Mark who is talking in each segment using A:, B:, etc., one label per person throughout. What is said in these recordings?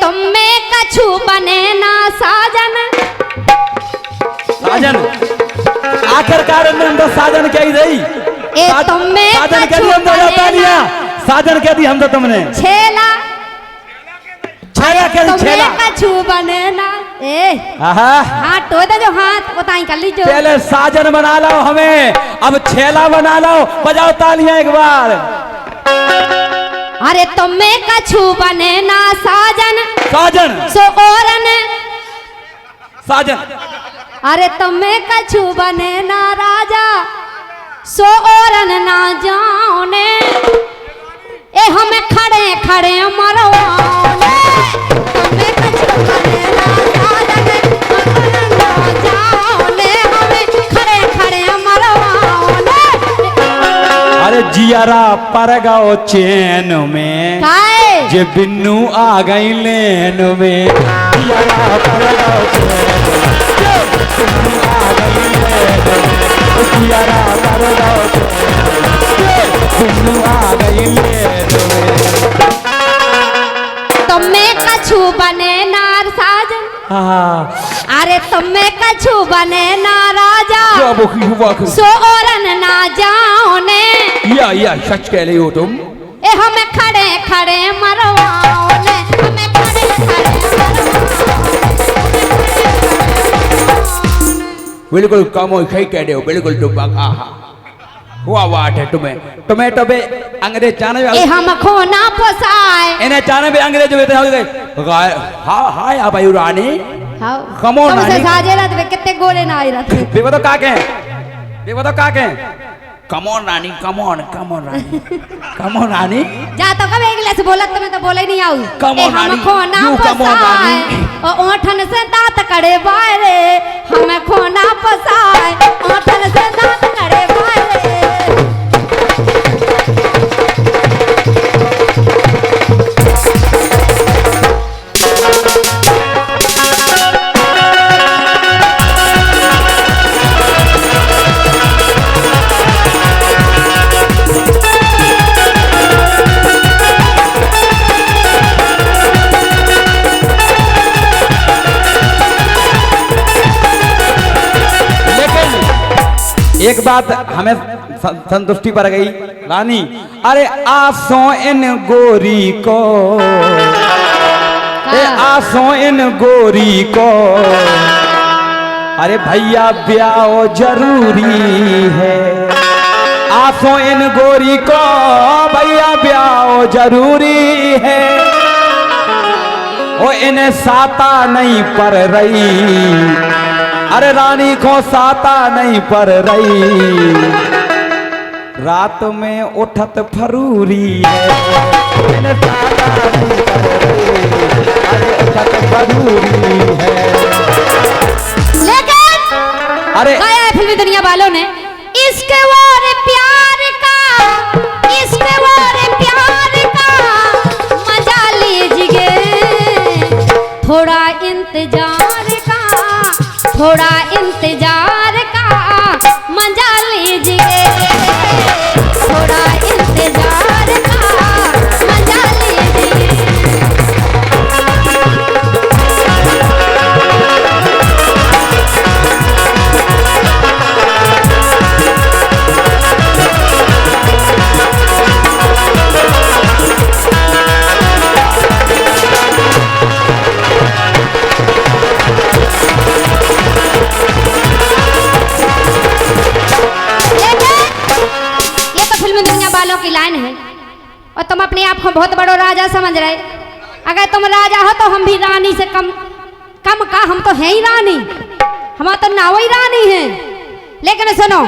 A: तुम में कछु बने ना साजन।
B: साजन आखिरकार हम तो साजन क्या ही रही।
A: तुम में
B: साजन क्या दी हम तो जाता नहीं। साजन क्या दी हम तो तुमने
A: छेला।
B: छेला क्या दी छेला
A: कछु बने ना। हाथ टो दे जो हाथ बताई कर लीजिए।
B: पहले साजन बना लो हमें, अब छेला बना लो। बजाओ तालियां एक बार।
A: अरे तुम में कछु बने ना साजन।
B: साजन
A: सो औरन
B: साजन।
A: अरे तुम में कछु बने ना राजा सो औरन ना जाने। ए हमें खड़े खड़े मरवाने। तुम में कछु बने ना साजन औरन ना जाने। हमें खड़े खड़े मरवाने।
B: अरे जियारा पर गो चैन में
A: काए
B: जे बिन्नू आ गई लेन में। जियारा पर गो चैन में जे बिन्नू आ गई लेन में। जियारा पर गो चैन में जे बिन्नू आ गई लेन में।
A: तुम में कछु बने ना साजन। अरे तुम में कछु बने ना राजा सो औरन ना जाने।
B: या सच कह रही हो तुम।
A: ए हमें खड़े खड़े मरवाओने। हमें खड़े खड़े
B: बिल्कुल कम हो कह रहे हो। बिल्कुल तुम हुआ बात है तुम्हें। तुम्हें तो बे अंग्रेज जाने
A: ए हमको ना पोसाए।
B: इन्हें जाने भी अंग्रेज हुए थे। हाय आप आयु रानी कमो
A: तुमसे साजे रात में कितने गोले ना आई रात।
B: देखो तो का कहें, देखो तो का कहें। कमोन रानी कमोन कमोन रानी कमोन रानी।
A: जा तो कब इंग्लिश बोला तुम्हें तो बोले नहीं आऊ।
B: Come on, रानी,
A: हमको ना
B: you come on,
A: पोसाए
B: रानी।
A: और ओठन से दांत कड़े बारे। हमको ना पोसाए ओठन से दांत कड़े बारे।
B: एक बात हमें संतुष्टि पर गई रानी। अरे आसो इन गोरी को, आसो इन गोरी को। अरे भैया ब्याह जरूरी है। आसो इन गोरी को भैया ब्याह जरूरी है। ओ इन्हें साता नहीं पर रही। अरे रानी को साता नहीं पर रही। रात में उठत फरूरी है। इन्हें साता नहीं पर रही। अरे उठत फरूरी है।
A: लेकिन
B: अरे
A: गाया है फिल्मी दुनिया वालों ने इसके वारे प्यार का, इसके वारे प्यार का मजा लीजिए। थोड़ा इंतजार का, थोड़ा इंतजार का मजा लीजिए। थोड़ा इंतजार का मजा लीजिए। की लाइन है और तुम अपने आप को बहुत बड़ा राजा समझ रहे। अगर तुम राजा हो तो हम भी रानी से कम कम का। हम तो हैं ही रानी, हम तो नाव ही रानी है। लेकिन सुनो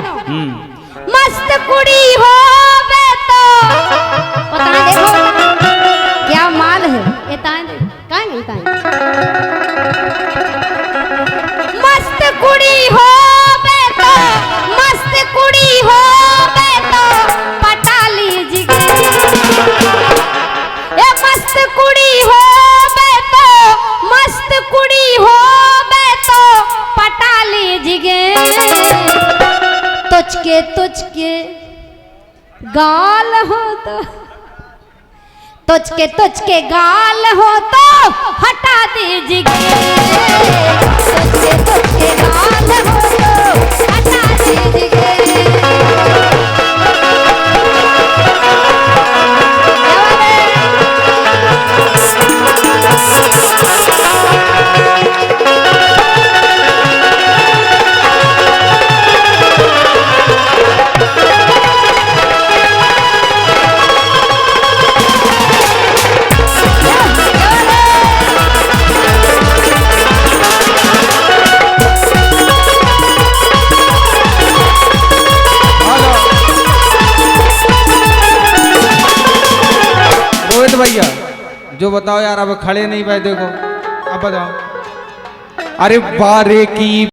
A: मस्त कुड़ी हो बे तो देखो क्या माल है ये। मस्त कुड़ी हो बे तो, मस्त कुड़ी हो बे तो पटा लीजिए। ये मस्त कुड़ी हो बे तो, मस्त कुड़ी हो बे तो पटा लीजिए। तुझके गाल हो तुझ के गाल हो तो हटा दीजिए, तुझ के गाल हो तो हटा दीजिए।
C: रोहित भैया जो बताओ यार, अब खड़े नहीं भाई, देखो अब बताओ।
B: अरे बारे की